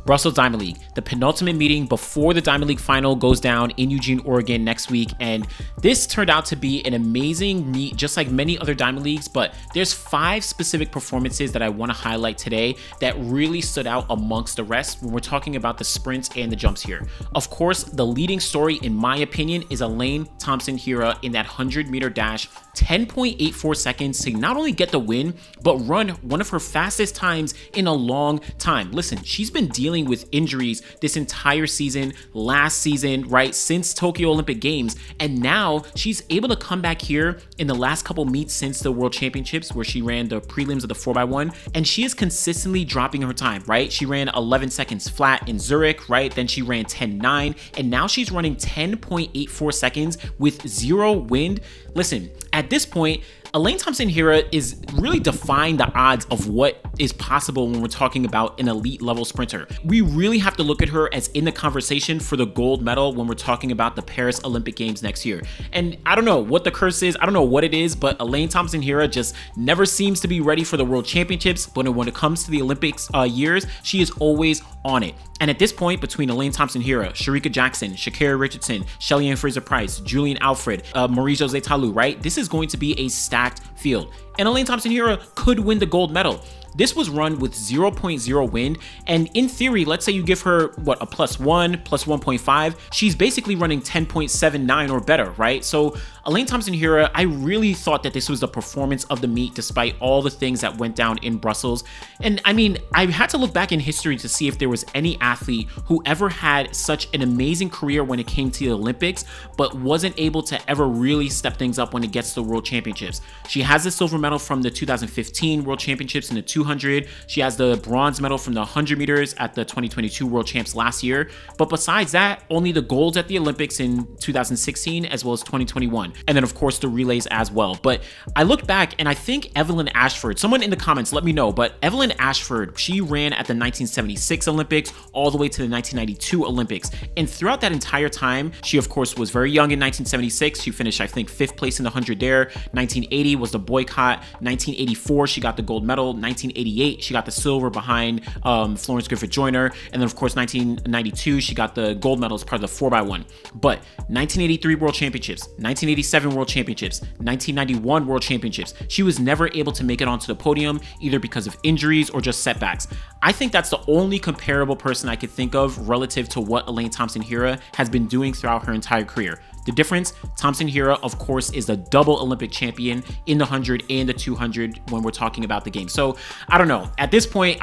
Brussels Diamond League, the penultimate meeting before the Diamond League final goes down in Eugene, Oregon next week. And this turned out to be an amazing meet, just like many other Diamond Leagues, but there's 5 specific performances that I want to highlight today that really stood out amongst the rest when we're talking about the sprints and the jumps here. Of course, the leading story, in my opinion, is Elaine Thompson-Herah in that 100-meter dash, 10.84 seconds to not only get the win, but run one of her fastest times in a long time. Listen, she's been dealing with injuries this entire season, last season, right, since Tokyo Olympic Games, and now she's able to come back here in the last couple meets since the World Championships, where she ran the prelims of the 4x1, and she is consistently dropping her time, right? She ran 11 seconds flat in Zurich, right? Then she ran 10.9, and now she's running 10.84 seconds with 0 wind. Listen, at this point, Elaine Thompson-Herah is really defying the odds of what is possible when we're talking about an elite level sprinter. We really have to look at her as in the conversation for the gold medal when we're talking about the Paris Olympic Games next year. And I don't know what the curse is, I don't know what it is, but Elaine Thompson-Herah just never seems to be ready for the World Championships, but when it comes to the Olympics years, she is always on it. And at this point, between Elaine Thompson-Herah, Shericka Jackson, Shakira Richardson, Shelly-Ann Fraser-Price, Julian Alfred, Marie-José Talu, right? This is going to be a stacked field. And Elaine Thompson-Herah could win the gold medal. This was run with 0.0 wind, and in theory, let's say you give her, what, a +1, +1.5, she's basically running 10.79 or better, right? So Elaine Thompson-Herah, I really thought that this was the performance of the meet despite all the things that went down in Brussels. And I mean, I had to look back in history to see if there was any athlete who ever had such an amazing career when it came to the Olympics, but wasn't able to ever really step things up when it gets to the World Championships. She has the silver medal from the 2015 World Championships in the 200. She has the bronze medal from the 100 meters at the 2022 World Champs last year. But besides that, only the golds at the Olympics in 2016 as well as 2021. And then of course the relays as well. But I looked back and I think Evelyn Ashford, someone in the comments, let me know, but Evelyn Ashford, she ran at the 1976 Olympics all the way to the 1992 Olympics. And throughout that entire time, she of course was very young in 1976. She finished, I think, 5th place in the 100 there. 1980 was the boycott. 1984, she got the gold medal. 1988, she got the silver behind Florence Griffith Joyner. And then of course, 1992, she got the gold medal as part of the 4x1. But 1983 World Championships, 1987 World Championships, 1991 World Championships, she was never able to make it onto the podium, either because of injuries or just setbacks. I think that's the only comparable person I could think of relative to what Elaine Thompson-Herah has been doing throughout her entire career. The difference, Thompson-Herah, of course, is the double Olympic champion in the 100 and the 200 when we're talking about the game. So I don't know. At this point,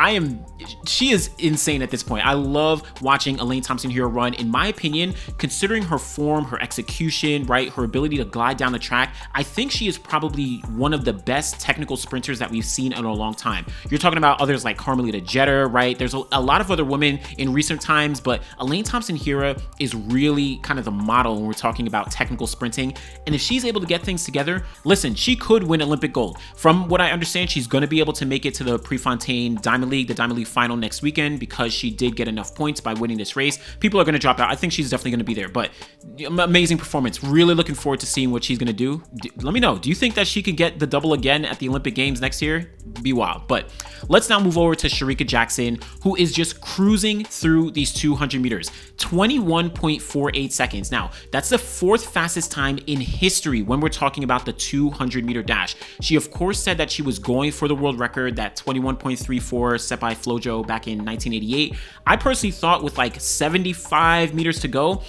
she is insane at this point. I love watching Elaine Thompson-Herah run. In my opinion, considering her form, her execution, right, her ability to glide down the track, I think she is probably one of the best technical sprinters that we've seen in a long time. You're talking about others like Carmelita Jeter, right? There's a lot of other women in recent times, but Elaine Thompson-Herah is really kind of the model when we're talking about technical sprinting. And if she's able to get things together, listen, she could win Olympic gold. From what I understand, she's going to be able to make it to the Prefontaine Diamond League, the Diamond League final next weekend, because she did get enough points by winning this race. People are going to drop out. I think she's definitely going to be there, but amazing performance. Really looking forward to seeing what she's going to do. Let me know. Do you think that she could get the double again at the Olympic Games next year? Be wild. But let's now move over to Shericka Jackson, who is just cruising through these 200 meters. 21.48 seconds. Now, that's the 4th fastest time in history when we're talking about the 200-meter dash. She, of course, said that she was going for the world record, that 21.34 set by Flojo back in 1988. I personally thought with like 75 meters to go,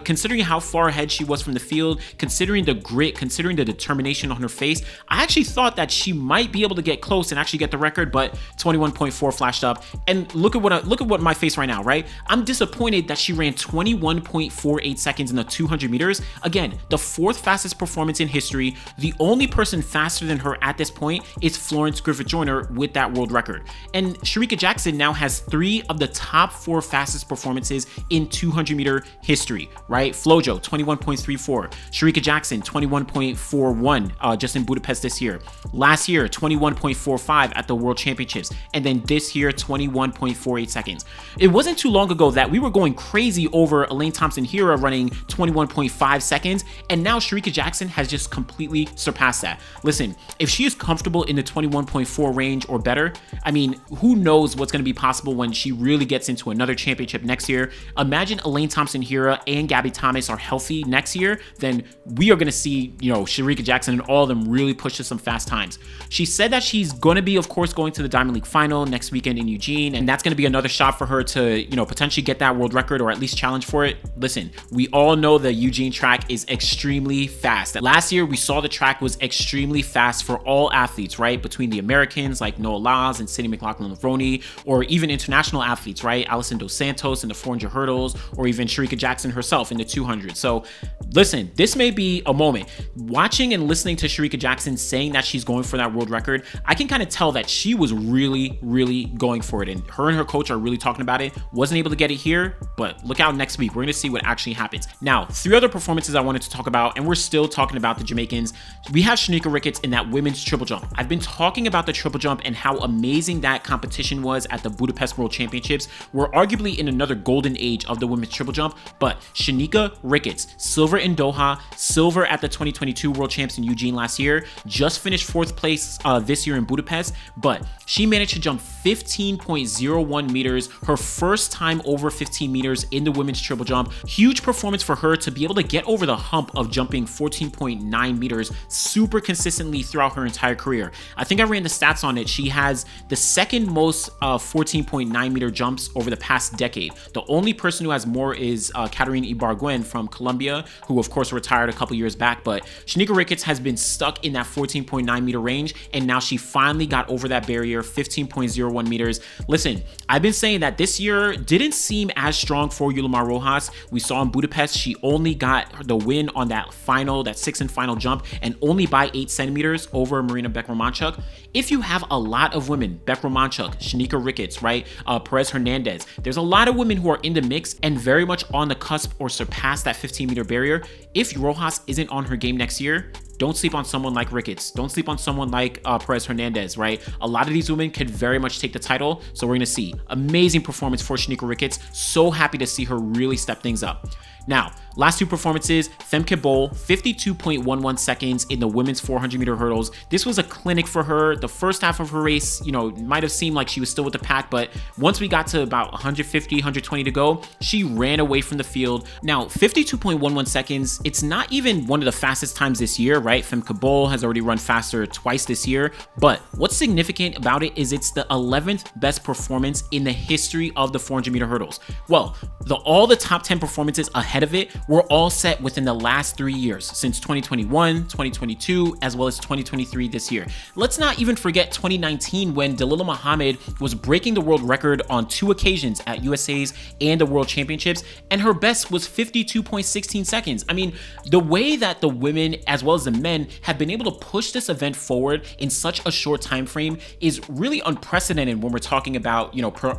considering how far ahead she was from the field, considering the grit, considering the determination on her face, I actually thought that she might be able to get close and actually get the record, but 21.4 flashed up. And look at what my face right now, right? I'm disappointed that she ran 21.48 seconds in the 200 meters. Again, the 4th fastest performance in history. The only person faster than her at this point is Florence Griffith Joyner with that world record. And Shericka Jackson now has 3 of the top 4 fastest performances in 200-meter history. right? Flojo, 21.34. Shericka Jackson, 21.41 just in Budapest this year. Last year, 21.45 at the World Championships. And then this year, 21.48 seconds. It wasn't too long ago that we were going crazy over Elaine Thompson-Herah running 21.5 seconds. And now Shericka Jackson has just completely surpassed that. Listen, if she is comfortable in the 21.4 range or better, I mean, who knows what's going to be possible when she really gets into another championship next year. Imagine Elaine Thompson-Herah and Gabby Thomas are healthy next year, then we are going to see, Shericka Jackson and all of them really push to some fast times. She said that she's going to be, of course, going to the Diamond League final next weekend in Eugene, and that's going to be another shot for her to, potentially get that world record or at least challenge for it. Listen, we all know the Eugene track is extremely fast. Last year, we saw the track was extremely fast for all athletes, right? Between the Americans like Noah Lyles and Sydney McLaughlin-Levrone, or even international athletes, right? Alison Dos Santos in the 400 hurdles, or even Shericka Jackson herself in the 200. So listen, this may be a moment. Watching and listening to Shericka Jackson saying that she's going for that world record, I can kind of tell that she was really, really going for it. And her coach are really talking about it. Wasn't able to get it here, but look out next week. We're going to see what actually happens. Now, 3 other performances I wanted to talk about, and we're still talking about the Jamaicans. We have Shanieka Ricketts in that women's triple jump. I've been talking about the triple jump and how amazing that competition was at the Budapest World Championships. We're arguably in another golden age of the women's triple jump, but Shanieka Ricketts, silver in Doha, silver at the 2022 World Champs in Eugene last year, just finished 4th place this year in Budapest, but she managed to jump 15.01 meters, her first time over 15 meters in the women's triple jump. Huge performance for her to be able to get over the hump of jumping 14.9 meters super consistently throughout her entire career. I think I ran the stats on it. She has the second most 14.9 meter jumps over the past decade. The only person who has more is Katarina Ibargüen from Colombia, who of course retired a couple years back, but Shanieka Ricketts has been stuck in that 14.9 meter range, and now she finally got over that barrier, 15.01 meters. Listen, I've been saying that this year didn't seem as strong for Yulimar Rojas. We saw in Budapest, she only got the win on that final, that 6th and final jump, and only by 8 centimeters over Marina Beck-Romanchuk. If you have a lot of women, Beck-Romanchuk, Shanieka Ricketts, right, Perez Hernandez, there's a lot of women who are in the mix and very much on the cusp or surpass that 15-meter barrier. If Rojas isn't on her game next year, don't sleep on someone like Ricketts. Don't sleep on someone like Perez Hernandez, right? A lot of these women could very much take the title, so we're going to see. Amazing performance for Shanieka Ricketts. So happy to see her really step things up. Now, last 2 performances, Femke Bol, 52.11 seconds in the women's 400-meter hurdles. This was a clinic for her. The first half of her race, might have seemed like she was still with the pack, but once we got to about 150, 120 to go, she ran away from the field. Now, 52.11 seconds, it's not even one of the fastest times this year, right? Femke Bol has already run faster twice this year, but what's significant about it is it's the 11th best performance in the history of the 400-meter hurdles. Well, all the top 10 performances ahead of it were all set within the last 3 years, since 2021, 2022, as well as 2023 this year. Let's not even forget 2019 when Dalilah Muhammad was breaking the world record on 2 occasions at USA's and the World Championships, and her best was 52.16 seconds. I mean, the way that the women as well as the men have been able to push this event forward in such a short time frame is really unprecedented when we're talking about,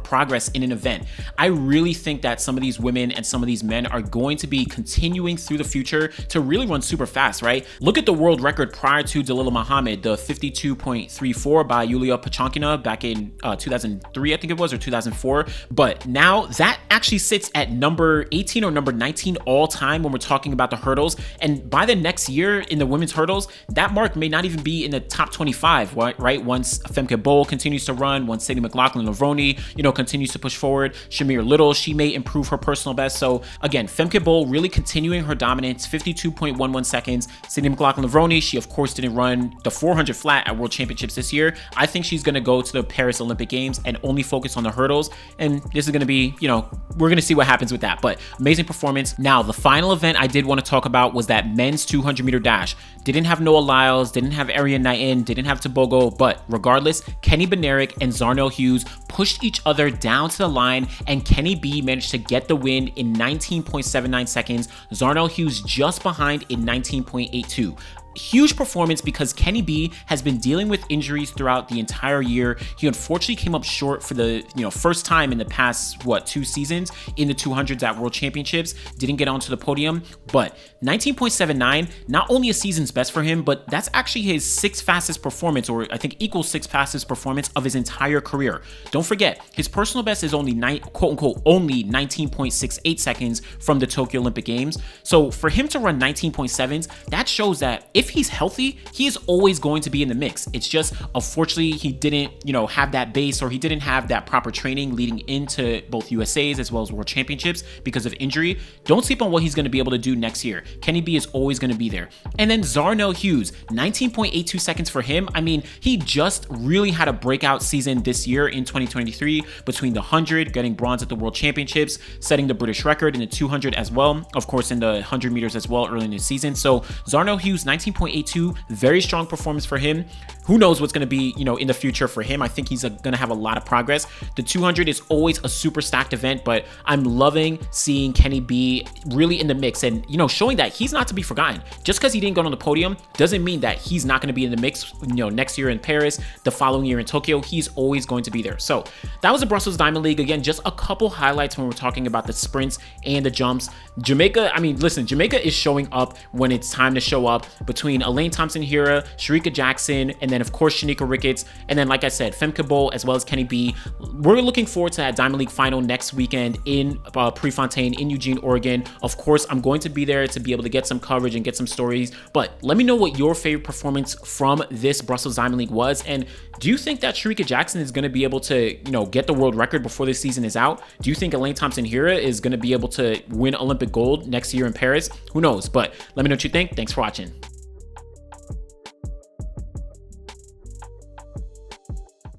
progress in an event. I really think that some of these women and some of these men are going to be continuing through the future to really run super fast, right? Look at the world record prior to Dalilah Muhammad, the 52.34 by Yulia Pachankina back in 2003, I think it was, or 2004. But now that actually sits at number 18 or number 19 all time when we're talking about the hurdles. And by the next year in the women's hurdles, that mark may not even be in the top 25, right? Once Femke Bol continues to run, once Sydney McLaughlin-Levrone, continues to push forward, Shamir Little, she may improve her personal best. So again, Femke Bol really continuing her dominance, 52.11 seconds. Sydney McLaughlin-Levrone, she of course didn't run the 400 flat at World Championships this year. I think she's going to go to the Paris Olympic Games and only focus on the hurdles. And this is going to be, we're going to see what happens with that. But amazing performance. Now, the final event I did want to talk about was that men's 200-meter dash. Didn't have Noah Lyles, didn't have Arian Nain, didn't have Tobogo, but regardless, Kenny Bednarek and Zarnell Hughes pushed each other down to the line, and Kenny B managed to get the win in 19.79 seconds. Zarnell Hughes just behind in 19.82. huge performance because Kenny B has been dealing with injuries throughout the entire year. He unfortunately came up short for the first time in the past 2 seasons in the 200s at World Championships. Didn't get onto the podium, but 19.79, not only a season's best for him, but that's actually his 6th fastest performance, or I think equals 6th fastest performance of his entire career. Don't forget, his personal best is only quote unquote only 19.68 seconds from the Tokyo Olympic Games. So for him to run 19.7s, that shows that if he's healthy, he is always going to be in the mix. It's just, unfortunately, he didn't, have that base, or he didn't have that proper training leading into both USAs as well as World Championships because of injury. Don't sleep on what he's going to be able to do next year. Kenny B is always going to be there. And then Zarnell Hughes, 19.82 seconds for him. I mean, he just really had a breakout season this year in 2023 between the 100, getting bronze at the World Championships, setting the British record in the 200 as well, of course in the 100 meters as well early in the season. So Zarnell Hughes, 19.82, very strong performance for him. Who knows what's going to be, in the future for him. I think he's going to have a lot of progress. The 200 is always a super stacked event, but I'm loving seeing Kenny B really in the mix and, showing that he's not to be forgotten. Just because he didn't go on the podium doesn't mean that he's not going to be in the mix, next year in Paris, the following year in Tokyo. He's always going to be there. So that was the Brussels Diamond League. Again, just a couple highlights when we're talking about the sprints and the jumps. Jamaica, listen, Jamaica is showing up when it's time to show up between Elaine Thompson-Herah, Shericka Jackson, and then of course Shanieka Ricketts, and then like I said, Femke Bol as well as Kenny B. We're looking forward to that Diamond League final next weekend in Prefontaine in Eugene, Oregon. Of course, I'm going to be there to be able to get some coverage and get some stories, but let me know what your favorite performance from this Brussels Diamond League was, and do you think that Shericka Jackson is going to be able to, get the world record before this season is out? Do you think Elaine Thompson-Herah is going to be able to win Olympic gold next year in Paris? Who knows? But let me know what you think. Thanks for watching.